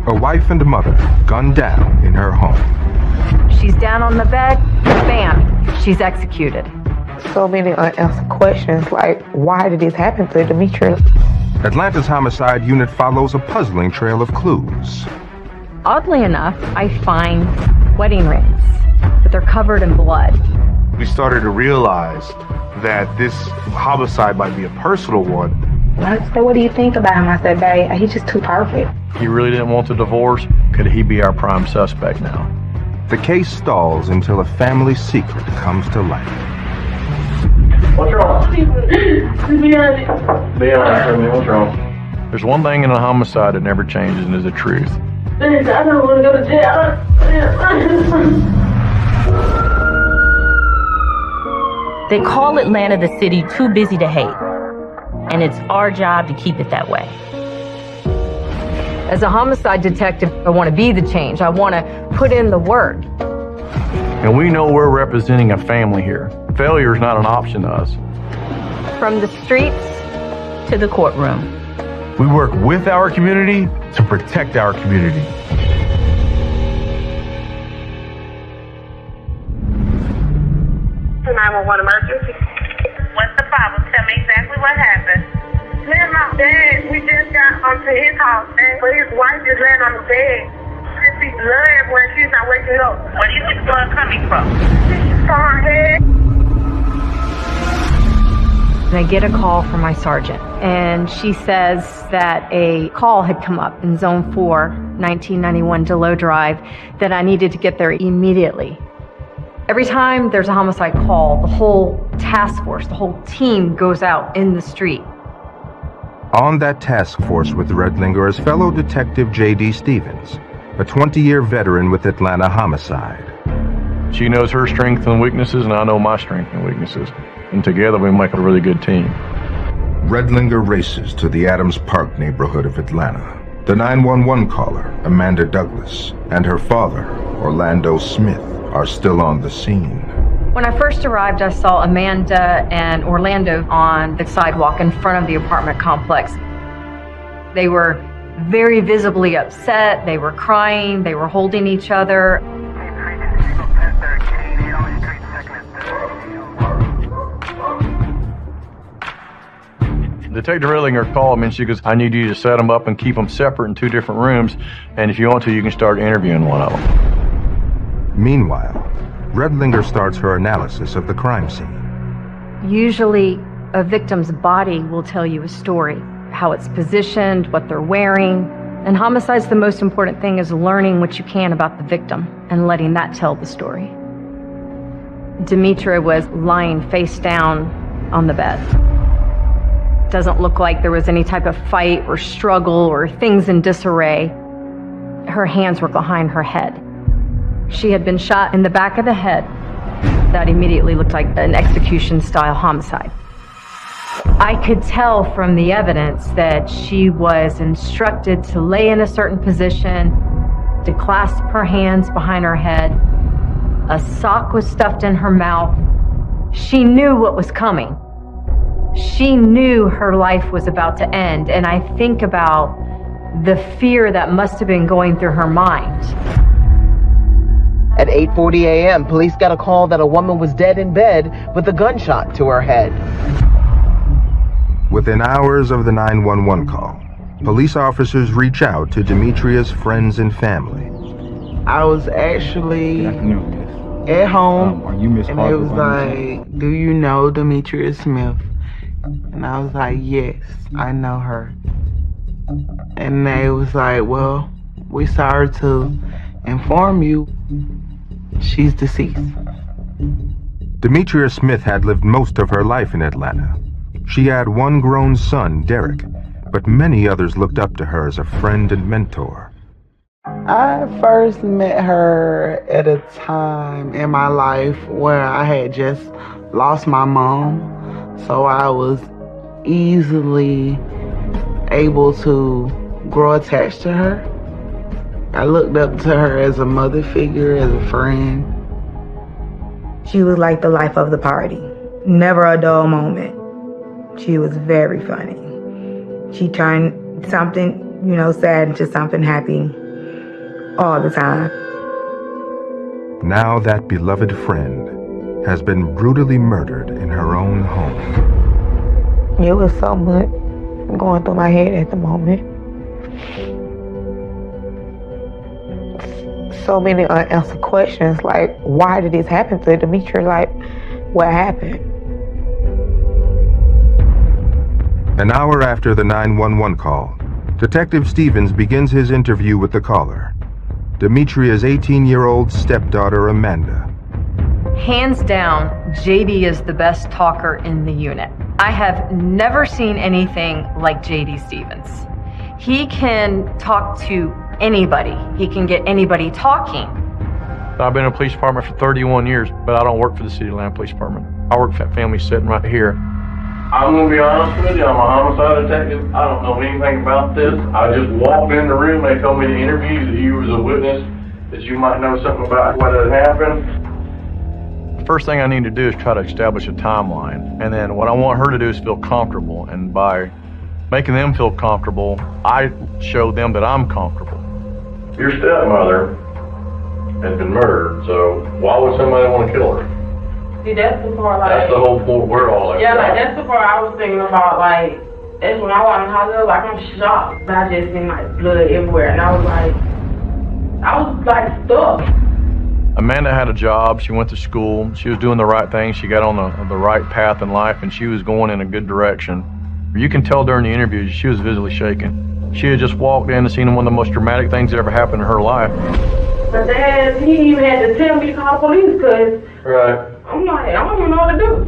A wife and mother gunned down in her home. She's down on the bed, bam, she's executed. So many unanswered questions, like, why did this happen to Demetria? Atlanta's homicide unit follows a puzzling trail of clues. Oddly enough, I find wedding rings, but they're covered in blood. We started to realize that this homicide might be a personal one. I said, what do you think about him? I said, babe, he's just too perfect. He really didn't want the divorce. Could he be our prime suspect now? The case stalls until a family secret comes to light. What's wrong? Be honest, man. What's wrong? There's one thing in a homicide that never changes, and is the truth. I don't want to go to jail. They call Atlanta the city too busy to hate, and it's our job to keep it that way. As a homicide detective, I want to be the change. I want to put in the work. And we know we're representing a family here. Failure is not an option to us. From the streets to the courtroom. We work with our community to protect our community. 911 emergency. What's the problem? Tell me exactly what happened. Me and my dad, we just got onto his house, and his wife is laying on the bed. She sees blood everywhere. She's not waking up. Where do you think blood coming from? From her head. And I get a call from my sergeant, and she says that a call had come up in Zone 4, 1991 Delow Drive, that I needed to get there immediately. Every time there's a homicide call, the whole task force, the whole team goes out in the street. On that task force with Redlinger is fellow detective J.D. Stevens, a 20-year veteran with Atlanta homicide. She knows her strengths and weaknesses, and I know my strengths and weaknesses. And together we make a really good team. Redlinger races to the Adams Park neighborhood of Atlanta. The 911 caller, Amanda Douglas, and her father, Orlando Smith, are still on the scene. When I first arrived, I saw Amanda and Orlando on the sidewalk in front of the apartment complex. They were very visibly upset. They were crying. They were holding each other. Detective Redlinger called me and she goes, I need you to set them up and keep them separate in 2 different rooms. And if you want to, you can start interviewing one of them. Meanwhile, Redlinger starts her analysis of the crime scene. Usually, a victim's body will tell you a story, how it's positioned, what they're wearing. And homicide's the most important thing is learning what you can about the victim and letting that tell the story. Demetria was lying face down on the bed. Doesn't look like there was any type of fight or struggle or things in disarray. Her hands were behind her head. She had been shot in the back of the head. That immediately looked like an execution-style homicide. I could tell from the evidence that she was instructed to lay in a certain position, to clasp her hands behind her head. A sock was stuffed in her mouth. She knew what was coming. She knew her life was about to end, and I think about the fear that must have been going through her mind. At 8:40 a.m., police got a call that a woman was dead in bed with a gunshot to her head. Within hours of the 911 call, police officers reach out to Demetria's friends and family. I was actually at home, and they was like, do you know Demetria Smith? And I was like, yes, I know her. And they was like, well, we sorry to inform you, she's deceased. Demetria Smith had lived most of her life in Atlanta. She had one grown son, Derek, but many others looked up to her as a friend and mentor. I first met her at a time in my life where I had just lost my mom, so I was easily able to grow attached to her. I looked up to her as a mother figure, as a friend. She was like the life of the party. Never a dull moment. She was very funny. She turned something, sad into something happy all the time. Now that beloved friend has been brutally murdered in her own home. It was so much going through my head at the moment. So many unanswered questions, like, why did this happen to Demetria? Like, what happened? An hour after the 911 call, Detective Stevens begins his interview with the caller, Demetria's 18-year-old stepdaughter, Amanda. Hands down, JD is the best talker in the unit. I have never seen anything like JD Stevens. He can talk to anybody. He can get anybody talking. I've been in the police department for 31 years, but I don't work for the City of Atlanta Police Department. I work for that family sitting right here. I'm going to be honest with you, I'm a homicide detective. I don't know anything about this. I just walked in the room, they told me to interview you, that you was a witness, that you might know something about what had happened. The first thing I need to do is try to establish a timeline. And then what I want her to do is feel comfortable. And by making them feel comfortable, I show them that I'm comfortable. Your stepmother had been murdered, so why would somebody want to kill her? See, that's the part, That's the whole point we're all at. Yeah, that's the part I was thinking about, that's when I walked in the hospital, I'm shocked. I just seen, blood everywhere, and I was stuck. Amanda had a job, she went to school, she was doing the right thing, she got on the right path in life, and she was going in a good direction. You can tell during the interview, she was visibly shaken. She had just walked in and seen one of the most dramatic things that ever happened in her life. But Dad, he even had to tell me to call the police, because Right. I'm I don't even know what to do.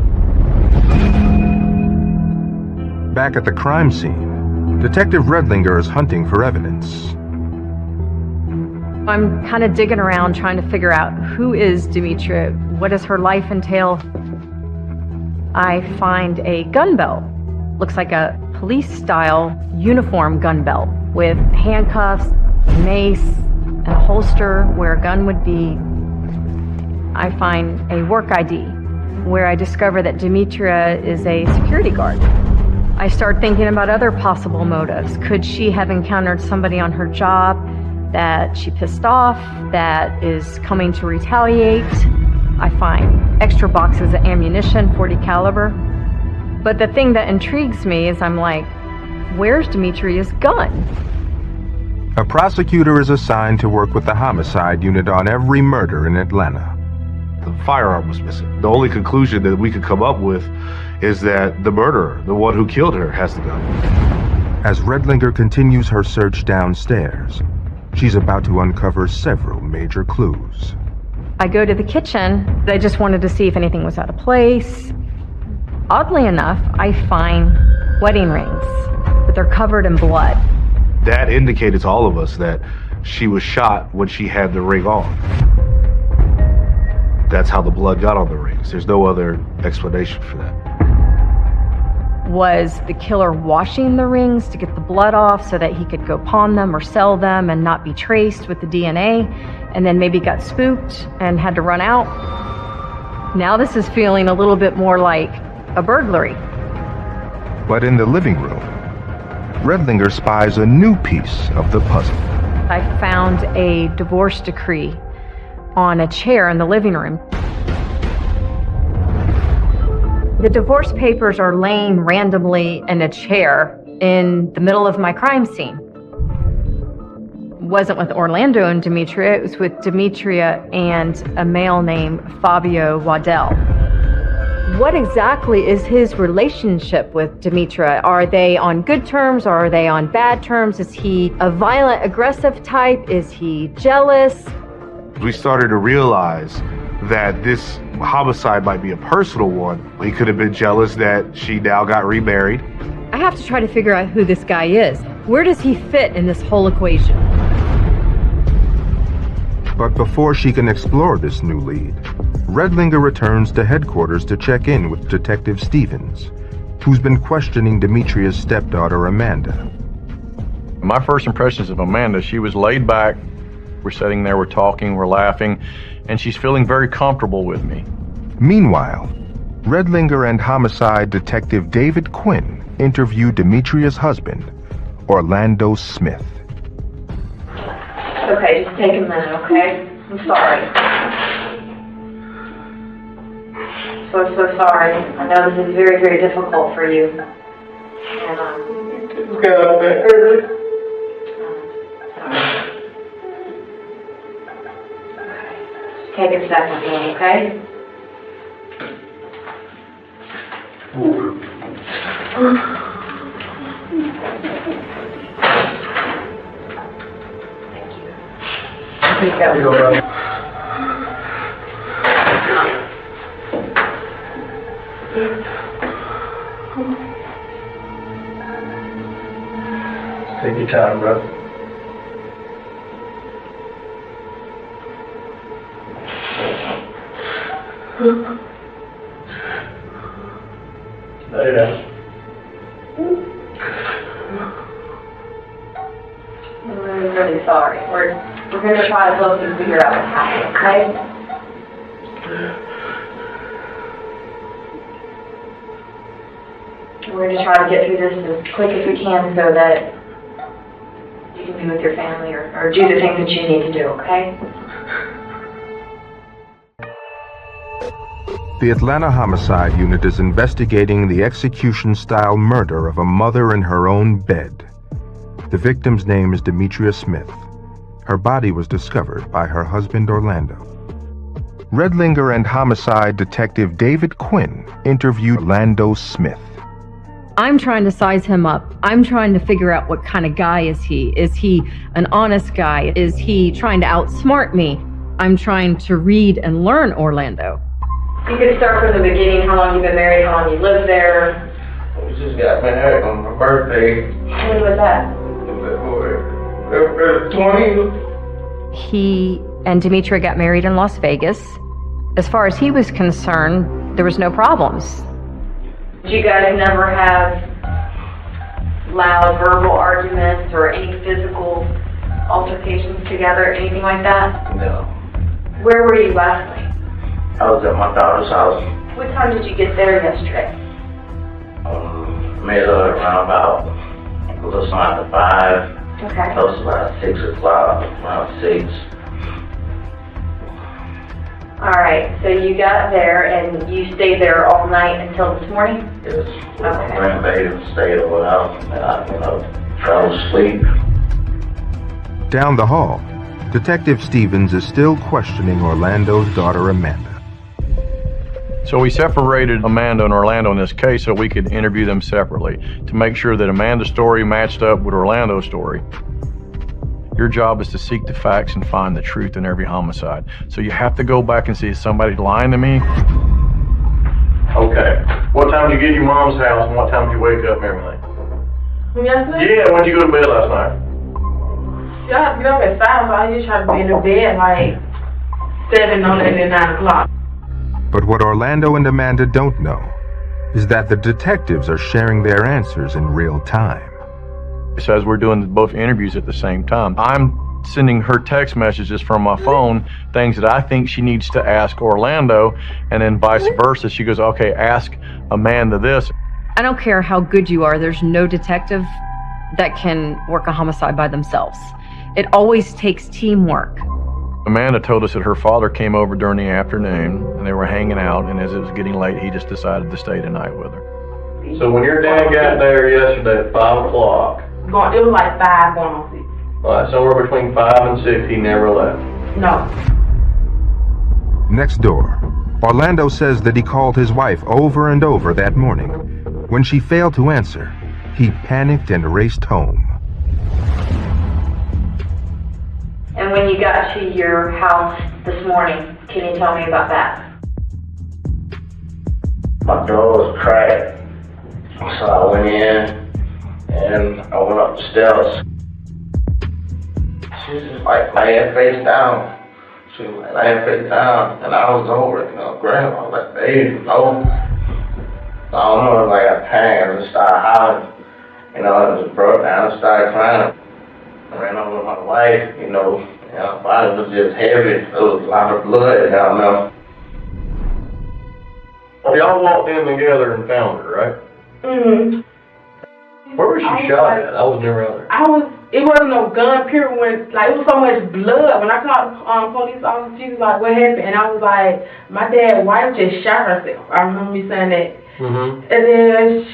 Back at the crime scene, Detective Redlinger is hunting for evidence. I'm kind of digging around trying to figure out who is Demetria, what does her life entail. I find a gun belt. Looks like a police-style uniform gun belt with handcuffs, mace, and a holster where a gun would be. I find a work ID where I discover that Demetria is a security guard. I start thinking about other possible motives. Could she have encountered somebody on her job that she pissed off, that is coming to retaliate? I find extra boxes of ammunition, .40 caliber. But the thing that intrigues me is I'm like, where's Demetria's gun? A prosecutor is assigned to work with the homicide unit on every murder in Atlanta. The firearm was missing. The only conclusion that we could come up with is that the murderer, the one who killed her, has the gun. As Redlinger continues her search downstairs, she's about to uncover several major clues. I go to the kitchen. I just wanted to see if anything was out of place. Oddly enough, I find wedding rings, but they're covered in blood. That indicated to all of us that she was shot when she had the ring on. That's how the blood got on the rings. There's no other explanation for that. Was the killer washing the rings to get the blood off so that he could go pawn them or sell them and not be traced with the DNA, and then maybe got spooked and had to run out? Now this is feeling a little bit more like a burglary. But in the living room, Redlinger spies a new piece of the puzzle. I found a divorce decree on a chair in the living room. The divorce papers are laying randomly in a chair in the middle of my crime scene. It wasn't with Orlando and Demetria, it was with Demetria and a male named Fabio Waddell. What exactly is his relationship with Demetria? Are they on good terms? Or are they on bad terms? Is he a violent, aggressive type? Is he jealous? We started to realize that this homicide might be a personal one. He could have been jealous that she now got remarried. I have to try to figure out who this guy is. Where does he fit in this whole equation? But before she can explore this new lead, Redlinger returns to headquarters to check in with Detective Stevens, who's been questioning Demetria's stepdaughter, Amanda. My first impressions of Amanda, she was laid back. We're sitting there, we're talking, we're laughing, and she's feeling very comfortable with me. Meanwhile, Redlinger and homicide detective David Quinn interviewed Demetria's husband, Orlando Smith. Okay, just take a minute, okay? I'm sorry. So sorry. I know this is very, very difficult for you. And, take a second, okay? Here you go. Take your time, brother. Lay down. I'm really, really sorry. We're going to try to look and figure out what happened, okay? We're going to try to get through this as quick as we can so that you can be with your family or do the things that you need to do, okay? The Atlanta Homicide Unit is investigating the execution-style murder of a mother in her own bed. The victim's name is Demetria Smith. Her body was discovered by her husband Orlando. Redlinger and homicide detective David Quinn interviewed Orlando Smith. I'm trying to size him up. I'm trying to figure out what kind of guy is he. Is he an honest guy? Is he trying to outsmart me? I'm trying to read and learn Orlando. You could start from the beginning, how long you've been married, how long you lived there. We just got married on my birthday. When was that? 20. He and Demetria got married in Las Vegas. As far as he was concerned, there was no problems. Did you guys never have loud verbal arguments or any physical altercations together, anything like that? No. Where were you last night? I was at my daughter's house. What time did you get there yesterday? Made around about a little after 5. Okay. That was about 6 o'clock, around 6. All right, so you got there and you stayed there all night until this morning? Yes. Okay. My grandbaby stayed over out and I, fell asleep. Down the hall, Detective Stevens is still questioning Orlando's daughter Amanda. So we separated Amanda and Orlando in this case so we could interview them separately to make sure that Amanda's story matched up with Orlando's story. Your job is to seek the facts and find the truth in every homicide. So you have to go back and see if somebody's lying to me. Okay. What time did you get to your mom's house and what time did you wake up and everything? Yesterday? Yeah, when did you go to bed last night? I had to get up at 5, so I just tried to be in the bed like 7, no later than 9 o'clock. But what Orlando and Amanda don't know is that the detectives are sharing their answers in real time. So as we're doing both interviews at the same time, I'm sending her text messages from my phone, things that I think she needs to ask Orlando, and then vice versa. She goes, okay, ask Amanda this. I don't care how good you are, there's no detective that can work a homicide by themselves. It always takes teamwork. Amanda told us that her father came over during the afternoon, and they were hanging out, and as it was getting late, he just decided to stay the night with her. So when your dad got there yesterday at 5 o'clock, It was like 5 going on 6. all right, somewhere between 5 and 6, he never left. No. Next door, Orlando says that he called his wife over and over that morning. When she failed to answer, he panicked and raced home. And when you got to your house this morning, can you tell me about that? My door was cracked, so I went in and I went up the steps. She was just like laying face down. She was like laying face down, and I was over it, grandma, I was like, baby, no. So I don't know, like I panicked, I just started howling. I just broke down and started crying. I ran over my wife, my body was just heavy. There was a lot of blood down there. Y'all walked in together and found her, right? Mm-hmm. Where was she shot at? I was never out there. It wasn't no gun, period, when, like, it was so much blood. When I called the police officer, she was like, what happened? And I was like, my dad's wife just shot herself. I remember me saying that. Mm-hmm. And then,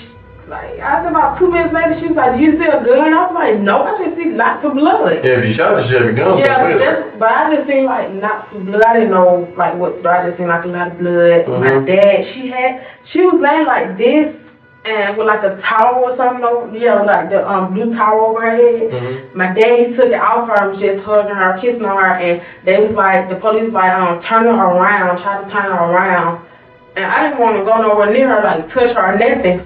I said about 2 minutes later, she was like, did you see a gun? I was like, no, I just see lots of blood. Yeah, if you shot her, she had a gun. Yeah, but I just seen, like, lots of blood. I didn't know, like, what, I just seen, like, a lot of blood. Mm-hmm. My dad, she was laying like this. And with like a towel or something over, like the blue towel over her head. Mm-hmm. My dad, he took it off her and was just hugging her, kissing on her, and they was like, the police was like, turn her around, try to turn her around. And I didn't want to go nowhere near her, like touch her or nothing.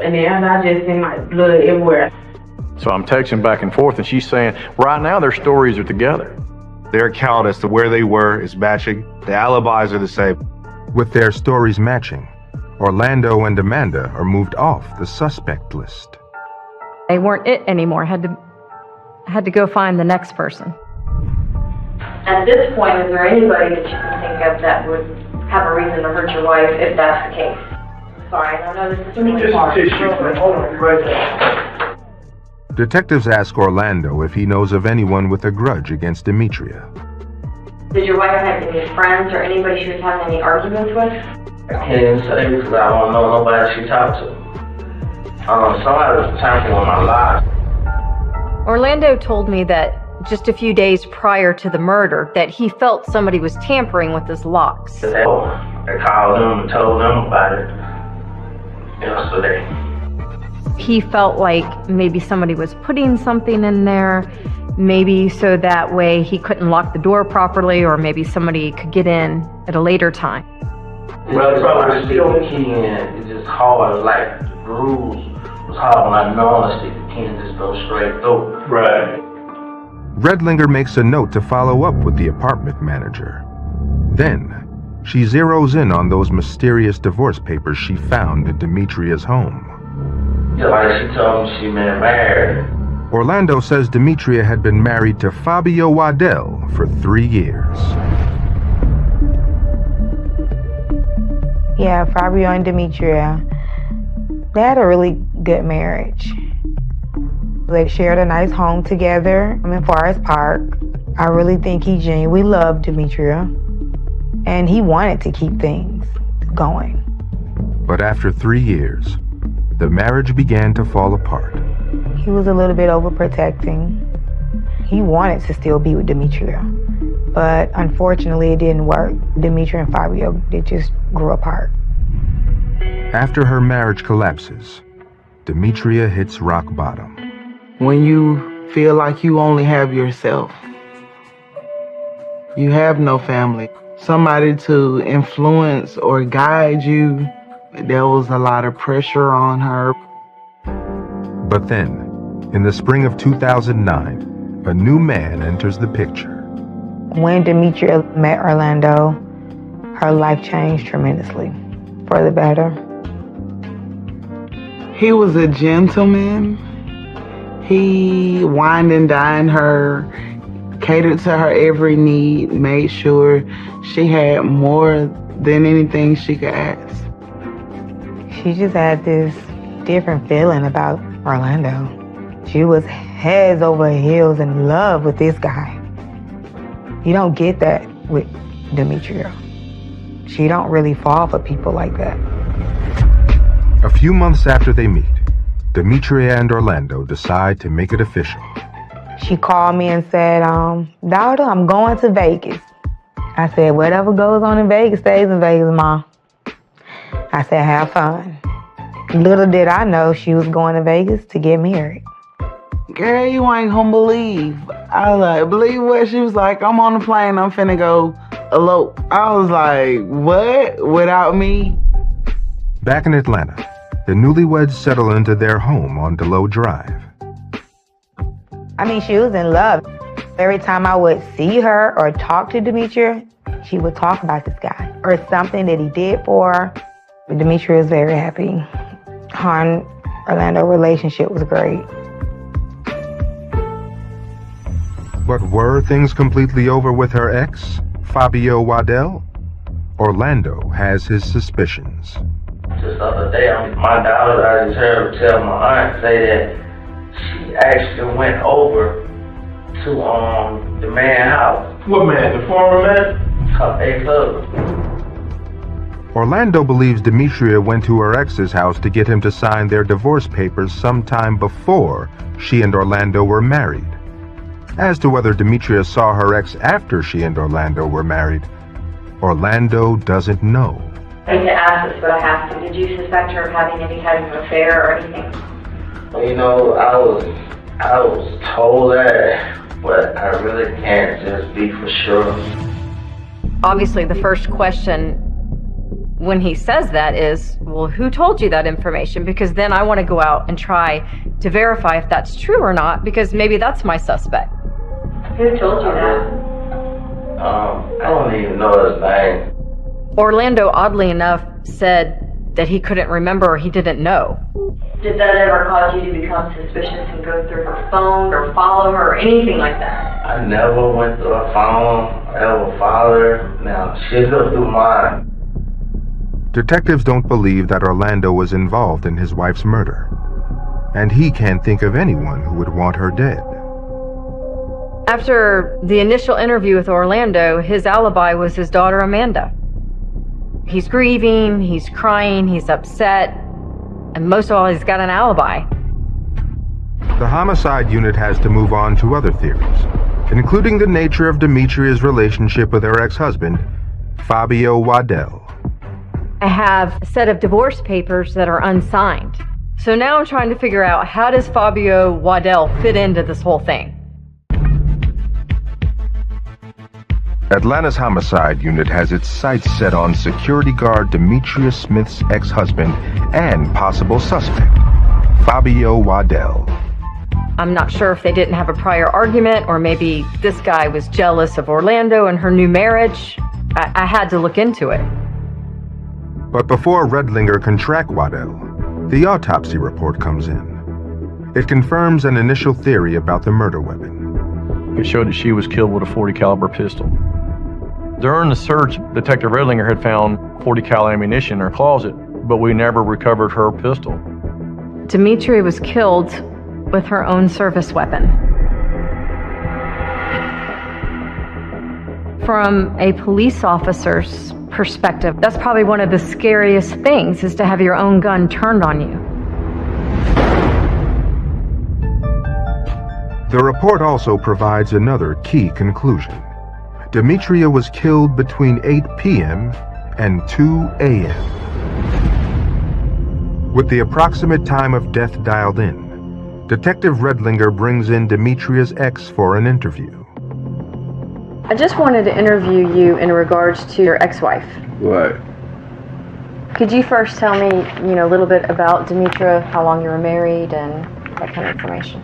And then I just seen like blood everywhere. So I'm texting back and forth, and she's saying, right now their stories are together. Their account as to where they were is matching. The alibis are the same. With their stories matching, Orlando and Amanda are moved off the suspect list. They weren't it anymore. Had to go find the next person. At this point, is there anybody that you can think of that would have a reason to hurt your wife if that's the case? Sorry, I know this is really hard. Detectives ask Orlando if he knows of anyone with a grudge against Demetria. Did your wife have any friends or anybody she was having any arguments with? I can't say because I don't know nobody she talked to. Somebody was tampering with my life. Orlando told me that just a few days prior to the murder that he felt somebody was tampering with his locks. They called him and told him about it yesterday. He felt like maybe somebody was putting something in there, maybe so that way he couldn't lock the door properly, or maybe somebody could get in at a later time. Well, it's probably still the key in. It's just hard. Like the grooves was hard when I normally stick the key and just go straight through. Right. Redlinger makes a note to follow up with the apartment manager. Then, she zeroes in on those mysterious divorce papers she found in Demetria's home. Yeah, like she told me she been married. Orlando says Demetria had been married to Fabio Waddell for 3 years. Yeah, Fabio and Demetria, they had a really good marriage. They shared a nice home together in Forest Park. I really think he genuinely loved Demetria, and he wanted to keep things going. But after 3 years, the marriage began to fall apart. He was a little bit overprotecting. He wanted to still be with Demetria, but unfortunately it didn't work. Demetria and Fabio, they just grew apart. After her marriage collapses, Demetria hits rock bottom. When you feel like you only have yourself, you have no family, somebody to influence or guide you, there was a lot of pressure on her. But then, in the spring of 2009, a new man enters the picture. When Demetria met Orlando, her life changed tremendously, for the better. He was a gentleman. He wined and dined her, catered to her every need, made sure she had more than anything she could ask. She just had this different feeling about Orlando. She was heads over heels in love with this guy. You don't get that with Demetria. She don't really fall for people like that. A few months after they meet, Demetria and Orlando decide to make it official. She called me and said, daughter, I'm going to Vegas. I said, whatever goes on in Vegas stays in Vegas, Ma. I said, have fun. Little did I know she was going to Vegas to get married. Girl, you ain't gonna believe. I was like, believe what? She was like, I'm on the plane, I'm finna go elope. I was like, what? Without me? Back in Atlanta, the newlyweds settle into their home on Delow Drive. I mean, she was in love. Every time I would see her or talk to Demetria, she would talk about this guy or something that he did for her. Demetria was very happy. Her and Orlando relationship was great. But were things completely over with her ex, Fabio Waddell? Orlando has his suspicions. Just the other day, my daughter, I just heard her tell my aunt say that she actually went over to the man's house. What man? The former man? Her ex-husband. Orlando believes Demetria went to her ex's house to get him to sign their divorce papers sometime before she and Orlando were married. As to whether Demetria saw her ex after she and Orlando were married, Orlando doesn't know. I hate to ask this, but I have to. Did you suspect her of having any type of affair or anything? You know, I was told that, but I really can't just be for sure. Obviously, the first question when he says that is, well, who told you that information? Because then I want to go out and try to verify if that's true or not, because maybe that's my suspect. Who told you that? I don't even know his name. Orlando, oddly enough, said that he couldn't remember or he didn't know. Did that ever cause you to become suspicious and go through her phone or follow her or anything like that? I never went through her phone, ever followed her. Now, she'll go through mine. Detectives don't believe that Orlando was involved in his wife's murder, and he can't think of anyone who would want her dead. After the initial interview with Orlando, his alibi was his daughter Amanda. He's grieving, he's crying, he's upset, and most of all, he's got an alibi. The homicide unit has to move on to other theories, including the nature of Demetria's relationship with her ex-husband, Fabio Waddell. I have a set of divorce papers that are unsigned. So now I'm trying to figure out, how does Fabio Waddell fit into this whole thing? Atlanta's homicide unit has its sights set on security guard Demetria Smith's ex-husband and possible suspect, Fabio Waddell. I'm not sure if they didn't have a prior argument, or maybe this guy was jealous of Orlando and her new marriage. I had to look into it. But before Redlinger can track Waddell, the autopsy report comes in. It confirms an initial theory about the murder weapon. It showed that she was killed with a .40 caliber pistol. During the search, Detective Redlinger had found .40 cal ammunition in her closet, but we never recovered her pistol. Demetria was killed with her own service weapon. From a police officer's perspective, that's probably one of the scariest things, is to have your own gun turned on you. The report also provides another key conclusion. Demetria was killed between 8 p.m. and 2 a.m. With the approximate time of death dialed in, Detective Redlinger brings in Demetria's ex for an interview. I just wanted to interview you in regards to your ex-wife. Right. Could you first tell me, a little bit about Demetria, how long you were married, and that kind of information?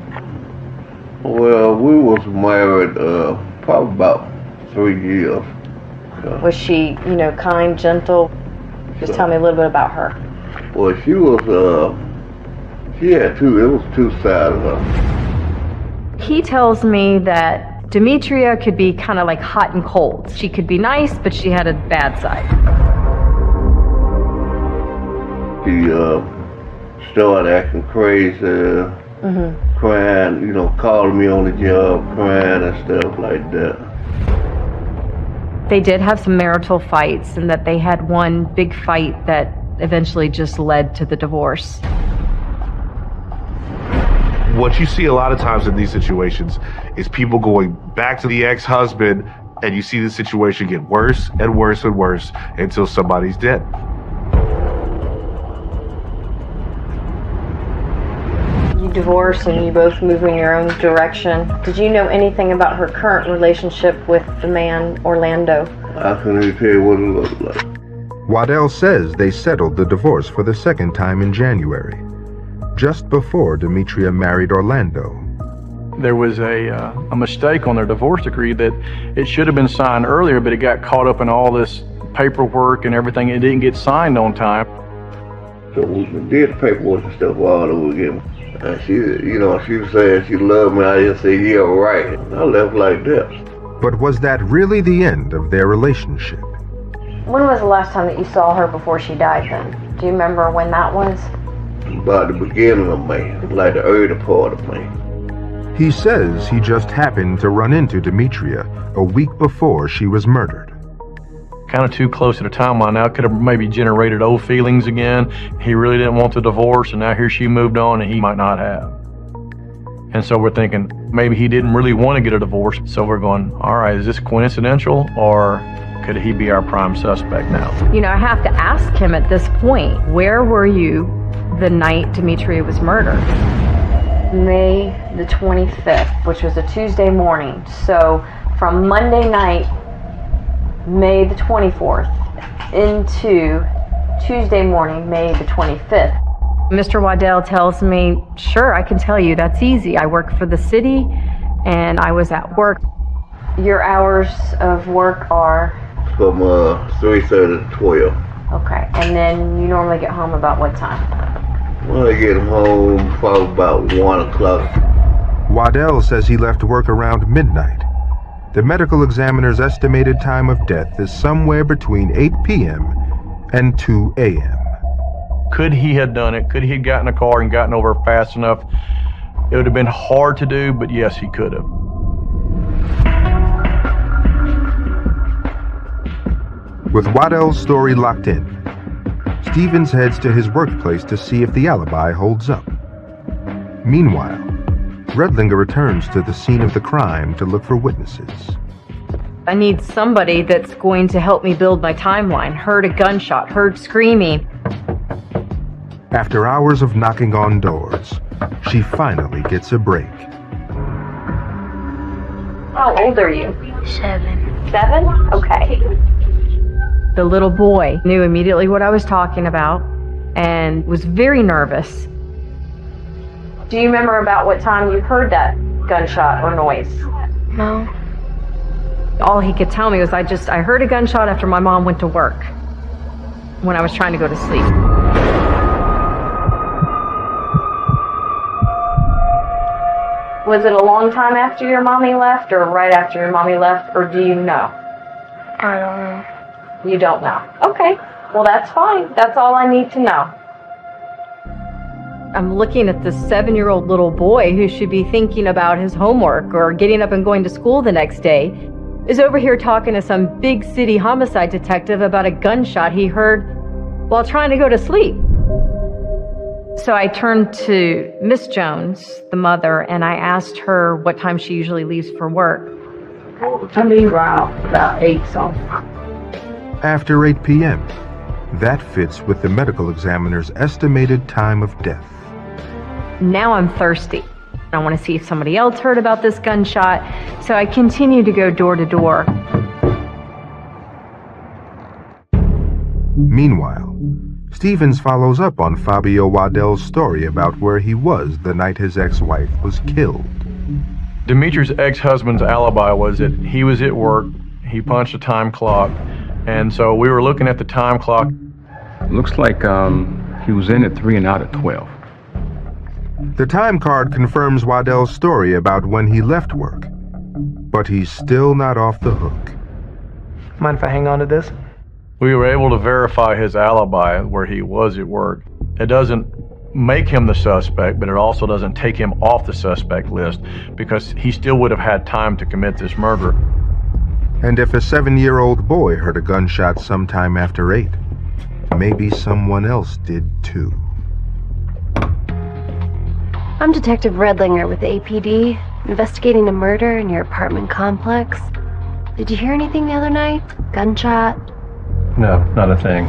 Well, we was married probably about 3 years. Was she, kind, gentle? Just tell me a little bit about her. Well, she was, she had it was two sides of her. He tells me that Demetria could be kind of like hot and cold. She could be nice, but she had a bad side. She started acting crazy, crying, calling me on the job, crying and stuff like that. They did have some marital fights, and that they had one big fight that eventually just led to the divorce. What you see a lot of times in these situations is people going back to the ex-husband, and you see the situation get worse and worse and worse until somebody's dead. You divorced and you both move in your own direction. Did you know anything about her current relationship with the man, Orlando? I couldn't even tell you what it looked like. Waddell says they settled the divorce for the second time in January, just before Demetria married Orlando. There was a mistake on their divorce decree that it should have been signed earlier, but it got caught up in all this paperwork and everything. It didn't get signed on time. So we did the paperwork and stuff all over again. And she was saying she loved me. I just said, yeah, right. I left like that. But was that really the end of their relationship? When was the last time that you saw her before she died then? Do you remember when that was? About the beginning of May, like the early part of May. He says he just happened to run into Demetria a week before she was murdered. Kind of too close to the timeline now. Could have maybe generated old feelings again. He really didn't want the divorce, and now here she moved on and he might not have. And so we're thinking maybe he didn't really want to get a divorce. So we're going, all right, is this coincidental, or could he be our prime suspect now? You know, I have to ask him at this point, where were you the night Demetria was murdered? May the 25th, which was a Tuesday morning. So from Monday night, May the 24th, into Tuesday morning, May the 25th. Mr. Waddell tells me, sure, I can tell you, that's easy. I work for the city, and I was at work. Your hours of work are? From 3:30 to 12. Okay, and then you normally get home about what time? Well, I get home probably about 1 o'clock. Waddell says he left work around midnight. The medical examiner's estimated time of death is somewhere between 8 p.m. and 2 a.m. Could he have done it? Could he have gotten a car and gotten over fast enough? It would have been hard to do, but yes, he could have. With Waddell's story locked in, Stevens heads to his workplace to see if the alibi holds up. Meanwhile, Redlinger returns to the scene of the crime to look for witnesses. I need somebody that's going to help me build my timeline. Heard a gunshot, heard screaming. After hours of knocking on doors, she finally gets a break. How old are you? 7. 7? Okay. The little boy knew immediately what I was talking about and was very nervous. Do you remember about what time you heard that gunshot or noise? No. All he could tell me was I heard a gunshot after my mom went to work when I was trying to go to sleep. Was it a long time after your mommy left or right after your mommy left, or do you know? I don't know. You don't know. Okay. Well, that's fine. That's all I need to know. I'm looking at this 7-year-old little boy who should be thinking about his homework or getting up and going to school the next day, is over here talking to some big city homicide detective about a gunshot he heard while trying to go to sleep. So I turned to Miss Jones, the mother, and I asked her what time she usually leaves for work. I leave around about 8 something. After 8 p.m., that fits with the medical examiner's estimated time of death. Now I'm thirsty. I want to see if somebody else heard about this gunshot, so I continue to go door to door. Meanwhile, Stevens follows up on Fabio Waddell's story about where he was the night his ex-wife was killed. Demetria's ex-husband's alibi was that he was at work, he punched a time clock, and so we were looking at the time clock. Looks like he was in at 3 and out at 12. The time card confirms Waddell's story about when he left work, but he's still not off the hook. Mind if I hang on to this? We were able to verify his alibi where he was at work. It doesn't make him the suspect, but it also doesn't take him off the suspect list because he still would have had time to commit this murder. And if a 7-year-old boy heard a gunshot sometime after 8, maybe someone else did too. I'm Detective Redlinger with the APD, investigating a murder in your apartment complex. Did you hear anything the other night? Gunshot? No, not a thing.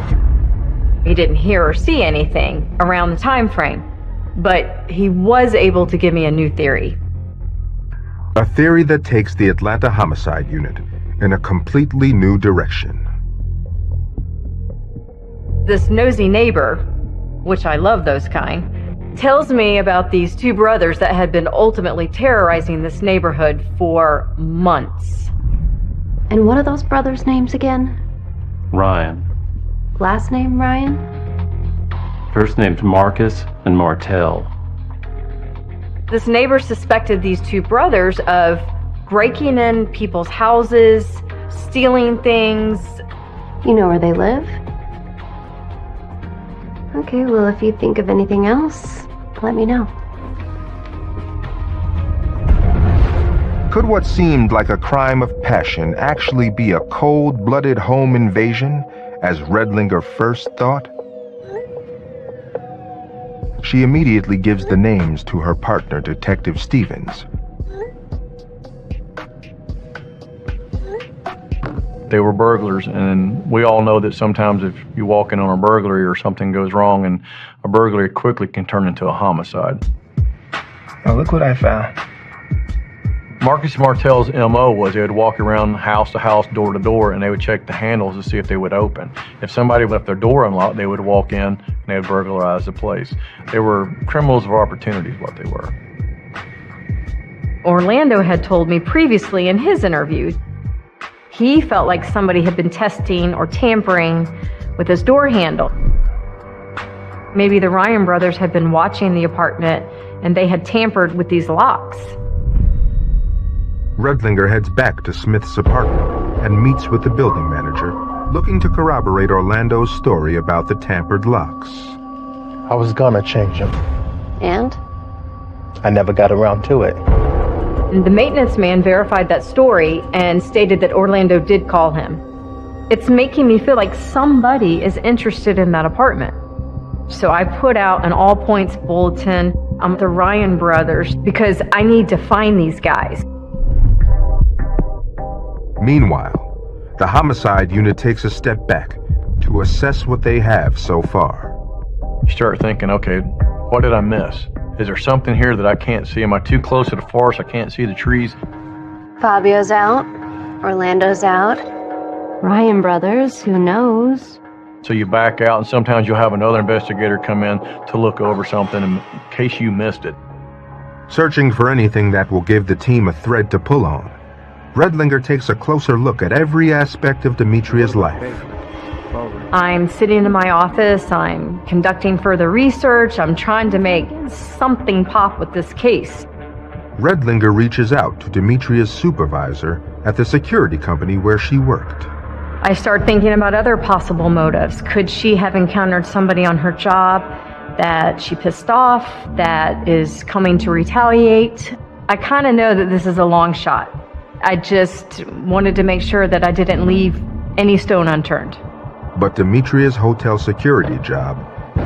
He didn't hear or see anything around the time frame, but he was able to give me a new theory. A theory that takes the Atlanta Homicide Unit in a completely new direction. This nosy neighbor, which I love those kind, tells me about these 2 brothers that had been ultimately terrorizing this neighborhood for months. And what are those brothers' names again? Ryan. Last name Ryan? First name's Marcus and Martell. This neighbor suspected these 2 brothers of breaking in people's houses, stealing things, You know where they live? Okay, well, if you think of anything else, let me know. Could what seemed like a crime of passion actually be a cold-blooded home invasion, as Redlinger first thought? She immediately gives the names to her partner, Detective Stevens. They were burglars, and we all know that sometimes if you walk in on a burglary or something goes wrong, and a burglary quickly can turn into a homicide. Now look what I found. Marcus Martell's MO was they would walk around house to house, door to door, and they would check the handles to see if they would open. If somebody left their door unlocked, they would walk in and they would burglarize the place. They were criminals of opportunity is what they were. Orlando had told me previously in his interview, he felt like somebody had been testing or tampering with his door handle. Maybe the Ryan brothers had been watching the apartment and they had tampered with these locks. Redlinger heads back to Smith's apartment and meets with the building manager, looking to corroborate Orlando's story about the tampered locks. I was gonna change them. And? I never got around to it. The maintenance man verified that story and stated that Orlando did call him. It's making me feel like somebody is interested in that apartment. So I put out an all points bulletin on the Ryan brothers because I need to find these guys. Meanwhile, the homicide unit takes a step back to assess what they have so far. You start thinking, okay, what did I miss? Is there something here that I can't see? Am I too close to the forest? I can't see the trees. Fabio's out. Orlando's out. Ryan brothers, who knows? So you back out, and sometimes you'll have another investigator come in to look over something in case you missed it. Searching for anything that will give the team a thread to pull on, Redlinger takes a closer look at every aspect of Demetria's life. I'm sitting in my office, I'm conducting further research, I'm trying to make something pop with this case. Redlinger reaches out to Demetria's supervisor at the security company where she worked. I start thinking about other possible motives. Could she have encountered somebody on her job that she pissed off, that is coming to retaliate? I kind of know that this is a long shot. I just wanted to make sure that I didn't leave any stone unturned. But Demetria's hotel security job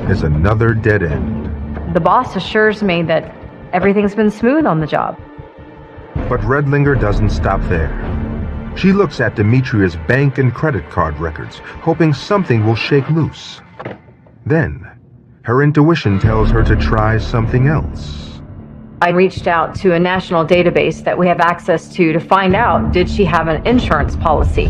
is another dead end. The boss assures me that everything's been smooth on the job. But Redlinger doesn't stop there. She looks at Demetria's bank and credit card records, hoping something will shake loose. Then, her intuition tells her to try something else. I reached out to a national database that we have access to find out, did she have an insurance policy?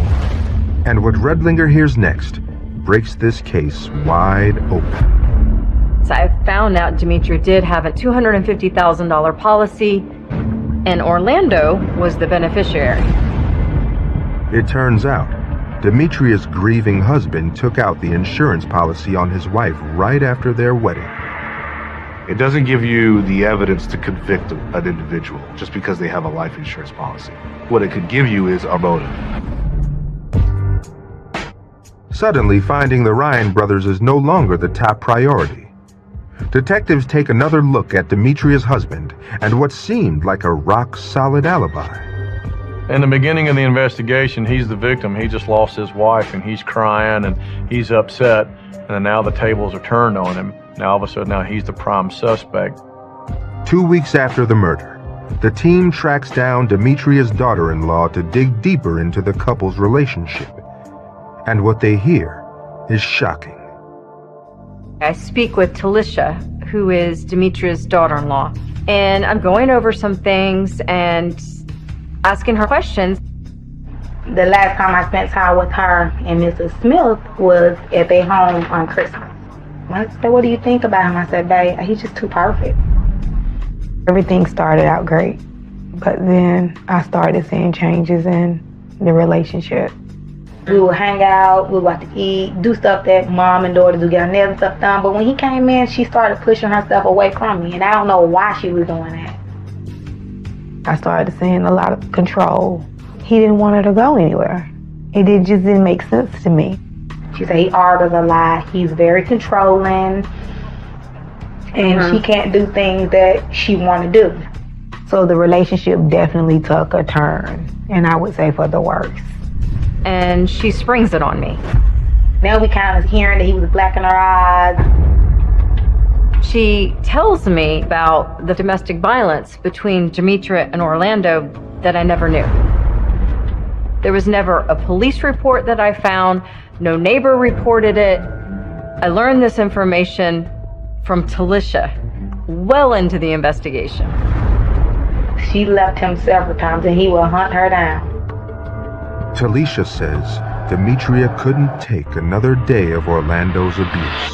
And what Redlinger hears next breaks this case wide open. So I found out Demetria did have a $250,000 policy, and Orlando was the beneficiary. It turns out, Demetria's grieving husband took out the insurance policy on his wife right after their wedding. It doesn't give you the evidence to convict an individual just because they have a life insurance policy. What it could give you is a motive. Suddenly, finding the Ryan brothers is no longer the top priority. Detectives take another look at Demetria's husband and what seemed like a rock-solid alibi. In the beginning of the investigation, he's the victim. He just lost his wife, and he's crying, and he's upset, and then now the tables are turned on him. Now, all of a sudden, now he's the prime suspect. 2 weeks after the murder, the team tracks down Demetria's daughter-in-law to dig deeper into the couple's relationship. And what they hear is shocking. I speak with Talisha, who is Demetria's daughter-in-law, and I'm going over some things and asking her questions. The last time I spent time with her and Mrs. Smith was at their home on Christmas. I said, what do you think about him? I said, babe, he's just too perfect. Everything started out great, but then I started seeing changes in the relationship. We would hang out, we would go out to eat, do stuff that mom and daughter do, get our nails and stuff done. But when he came in, she started pushing herself away from me, and I don't know why she was doing that. I started seeing a lot of control. He didn't want her to go anywhere. Just didn't make sense to me. She said he argues a lot. He's very controlling. And she can't do things that she want to do. So the relationship definitely took a turn. And I would say for the worse. And she springs it on me. Now we kind of hearing that he was black in her eyes. She tells me about the domestic violence between Demetria and Orlando that I never knew. There was never a police report that I found. No neighbor reported it. I learned this information from Talisha well into the investigation. She left him several times and he will hunt her down. Talisha says Demetria couldn't take another day of Orlando's abuse.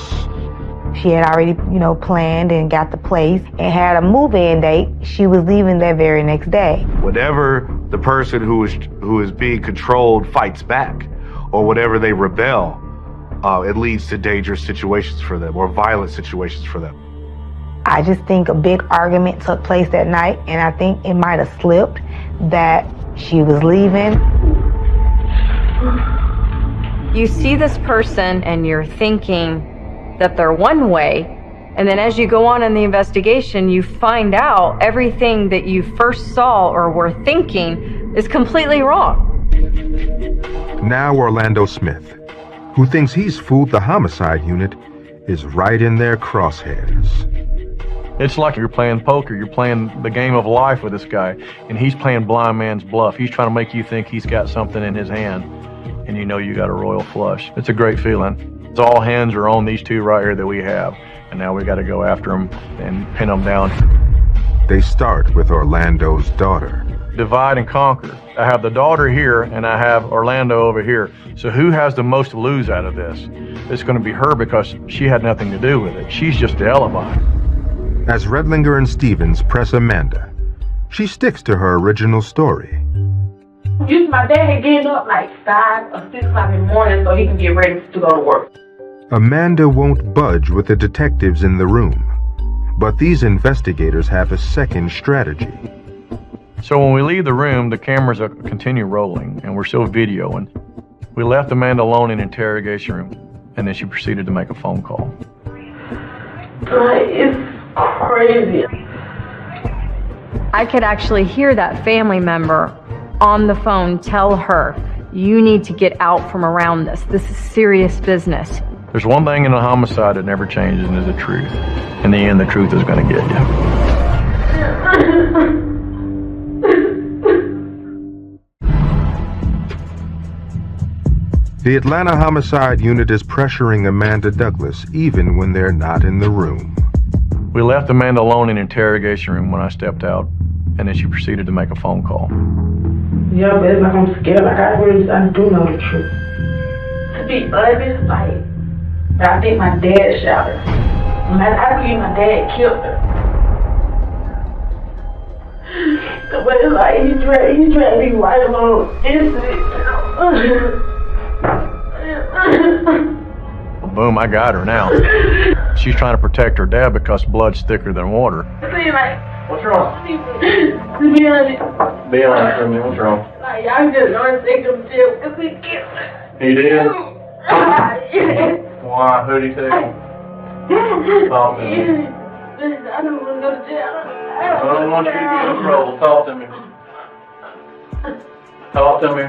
She had already, planned and got the place and had a move-in date. She was leaving that very next day. Whenever the person who is being controlled fights back, or whenever they rebel, it leads to dangerous situations for them or violent situations for them. I just think a big argument took place that night, and I think it might have slipped that she was leaving. You see this person and you're thinking that they're one way, and then as you go on in the investigation, you find out everything that you first saw or were thinking is completely wrong. Now Orlando Smith, who thinks he's fooled the homicide unit, is right in their crosshairs. It's like you're playing poker. You're playing the game of life with this guy, and he's playing blind man's bluff. He's trying to make you think he's got something in his hand, and you know you got a royal flush. It's a great feeling. It's all hands are on these two right here that we have, and now we got to go after them and pin them down. They start with Orlando's daughter. Divide and conquer. I have the daughter here, and I have Orlando over here. So who has the most to lose out of this? It's going to be her because she had nothing to do with it. She's just the alibi. As Redlinger and Stevens press Amanda, she sticks to her original story. My dad had getting up like 5 or 6 o'clock in the morning so he can get ready to go to work. Amanda won't budge with the detectives in the room, but these investigators have a second strategy. So when we leave the room, the cameras continue rolling, and we're still videoing. We left Amanda alone in the interrogation room, and then she proceeded to make a phone call. It's crazy. I could actually hear that family member on the phone tell her, you need to get out from around this. This is serious business. There's one thing in a homicide that never changes, and is the truth. In the end, the truth is going to get you. The Atlanta Homicide Unit is pressuring Amanda Douglas even when they're not in the room. We left Amanda alone in the interrogation room when I stepped out, and then she proceeded to make a phone call. Yeah, but it's like I'm scared. Like I really do know the truth. To be honest, I think my dad shot her. I believe my dad killed her. But it's like he dragged me right along Boom, I got her now. She's trying to protect her dad because blood's thicker than water. See, what's wrong? To be honest. Be honest with me, what's wrong? I just don't take him to jail because he killed her. He did? Why? Who'd he kill? Talk to me. I don't want to go to jail. I don't want you to get in trouble. Talk to me. Talk to me.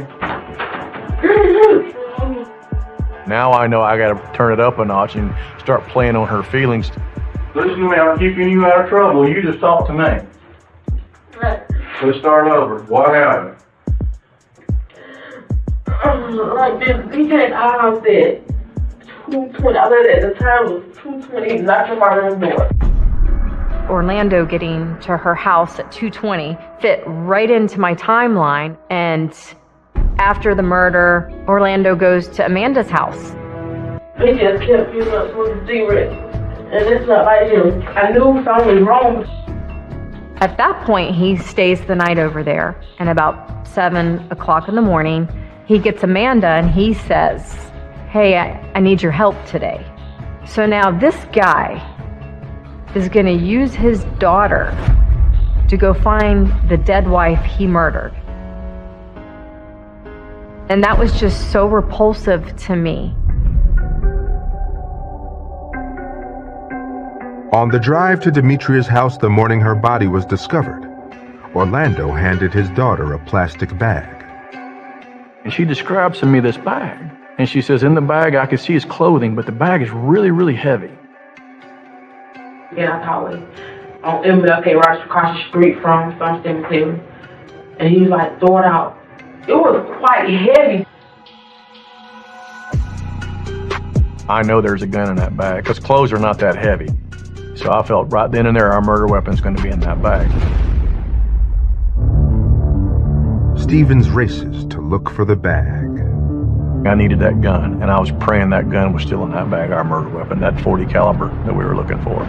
Now I know I gotta turn it up a notch and start playing on her feelings. Listen to me, I'm keeping you out of trouble. You just talk to me. Right. Let's start over. What happened? Like this, he came out of house at 2:20. I read at the time it was 2:20. He knocked on my room door. Orlando getting to her house at 2:20 fit right into my timeline, and after the murder, Orlando goes to Amanda's house. He just kept giving up smoking cigarettes, and it's not like him. I knew something was wrong. At that point, he stays the night over there, and about 7 o'clock in the morning, he gets Amanda and he says, hey, I need your help today. So now this guy is going to use his daughter to go find the dead wife he murdered. And that was just so repulsive to me. On the drive to Demetria's house the morning her body was discovered, Orlando handed his daughter a plastic bag. And she describes to me this bag. And she says, in the bag, I can see his clothing, but the bag is really, really heavy. Yeah, I called him on MLK right across the street from Cemetery. And he was like, throw it out. It was quite heavy. I know there's a gun in that bag, because clothes are not that heavy. So I felt right then and there our murder weapon's going to be in that bag. Stevens races to look for the bag. I needed that gun, and I was praying that gun was still in that bag, our murder weapon, that .40 caliber that we were looking for.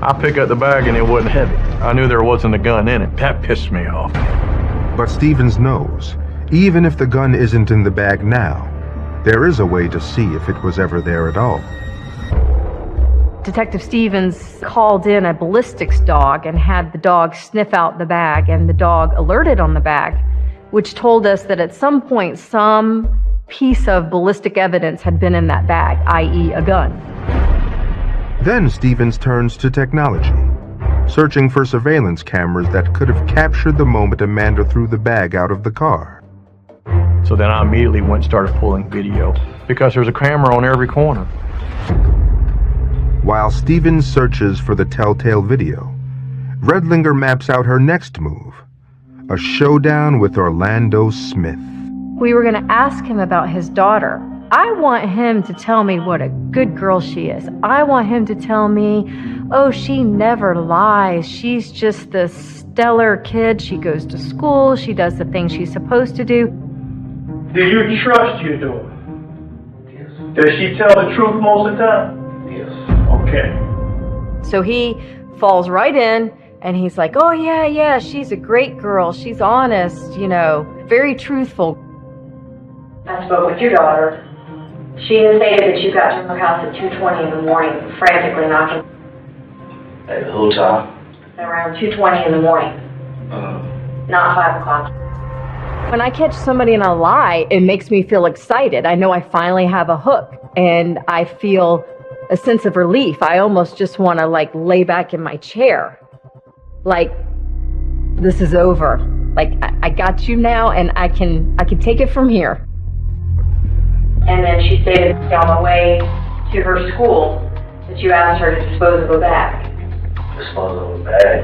I picked up the bag and it wasn't heavy. I knew there wasn't a gun in it. That pissed me off. But Stevens knows, even if the gun isn't in the bag now, there is a way to see if it was ever there at all. Detective Stevens called in a ballistics dog and had the dog sniff out the bag, and the dog alerted on the bag, which told us that at some point some piece of ballistic evidence had been in that bag, i.e. a gun. Then Stevens turns to technology, searching for surveillance cameras that could have captured the moment Amanda threw the bag out of the car. So then I immediately went and started pulling video, because there's a camera on every corner. While Stevens searches for the telltale video, Redlinger maps out her next move, a showdown with Orlando Smith. We were going to ask him about his daughter. I want him to tell me what a good girl she is. I want him to tell me, oh, she never lies. She's just the stellar kid. She goes to school. She does the things she's supposed to do. Do you trust your daughter? Yes. Does she tell the truth most of the time? Yes. Okay. So he falls right in and he's like, oh, yeah, she's a great girl. She's honest, very truthful. I spoke with your daughter. She stated that you got to her house at 2:20 in the morning, frantically knocking. At who time? Around 2:20 in the morning. Not 5 o'clock. When I catch somebody in a lie, it makes me feel excited. I know I finally have a hook, and I feel a sense of relief. I almost just want to lay back in my chair. This is over. I got you now, and I can take it from here. And then she stated on the way to her school that you asked her to dispose of a bag. Dispose of a bag?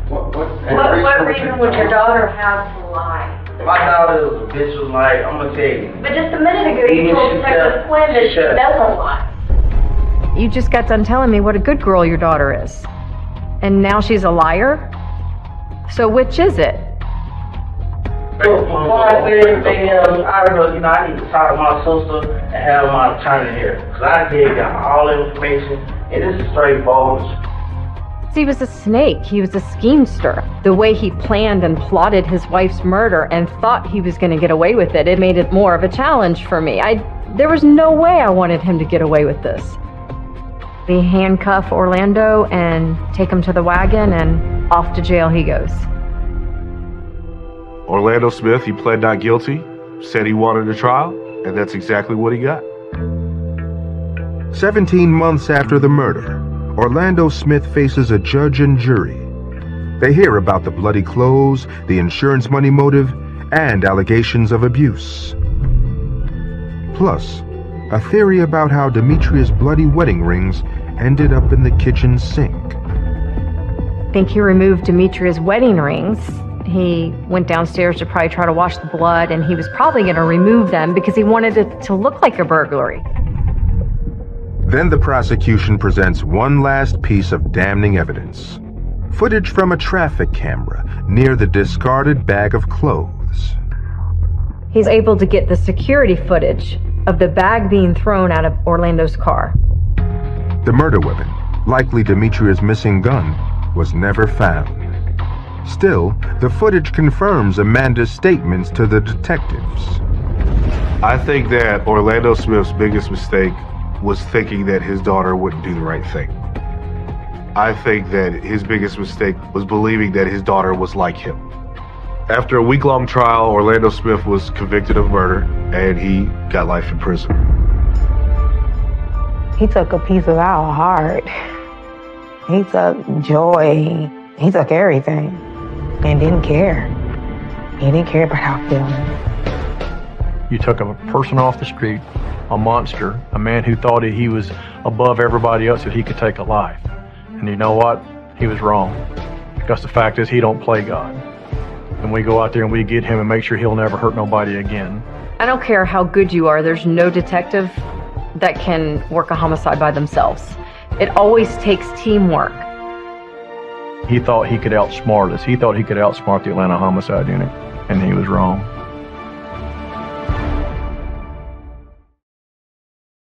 What reason would your daughter have to lie? My daughter was a bitch, was like, I'm gonna tell you. But just a minute ago you told Detective Flynn that she doesn't lie. You just got done telling me what a good girl your daughter is. And now she's a liar? So which is it? Before I say anything else, I need to talk to my sister and have my attorney here. Because I did got all the information, and this is straight bogus. He was a snake. He was a schemester. The way he planned and plotted his wife's murder and thought he was going to get away with it made it more of a challenge for me. There was no way I wanted him to get away with this. We handcuff Orlando and take him to the wagon, and off to jail he goes. Orlando Smith, he pled not guilty, said he wanted a trial, and that's exactly what he got. 17 months after the murder, Orlando Smith faces a judge and jury. They hear about the bloody clothes, the insurance money motive, and allegations of abuse. Plus, a theory about how Demetria's bloody wedding rings ended up in the kitchen sink. I think he removed Demetria's wedding rings. He went downstairs to probably try to wash the blood, and he was probably going to remove them because he wanted it to look like a burglary. Then the prosecution presents one last piece of damning evidence. Footage from a traffic camera near the discarded bag of clothes. He's able to get the security footage of the bag being thrown out of Orlando's car. The murder weapon, likely Demetria's missing gun, was never found. Still, the footage confirms Amanda's statements to the detectives. I think that Orlando Smith's biggest mistake was thinking that his daughter wouldn't do the right thing. I think that his biggest mistake was believing that his daughter was like him. After a week-long trial, Orlando Smith was convicted of murder, and he got life in prison. He took a piece of our heart. He took joy. He took everything and didn't care. He didn't care about our feelings. You took a person off the street, a monster, a man who thought he was above everybody else, that he could take a life. And you know what? He was wrong. Because the fact is, he don't play God. And we go out there and we get him and make sure he'll never hurt nobody again. I don't care how good you are, there's no detective that can work a homicide by themselves. It always takes teamwork. He thought he could outsmart us. He thought he could outsmart the Atlanta Homicide Unit, and he was wrong.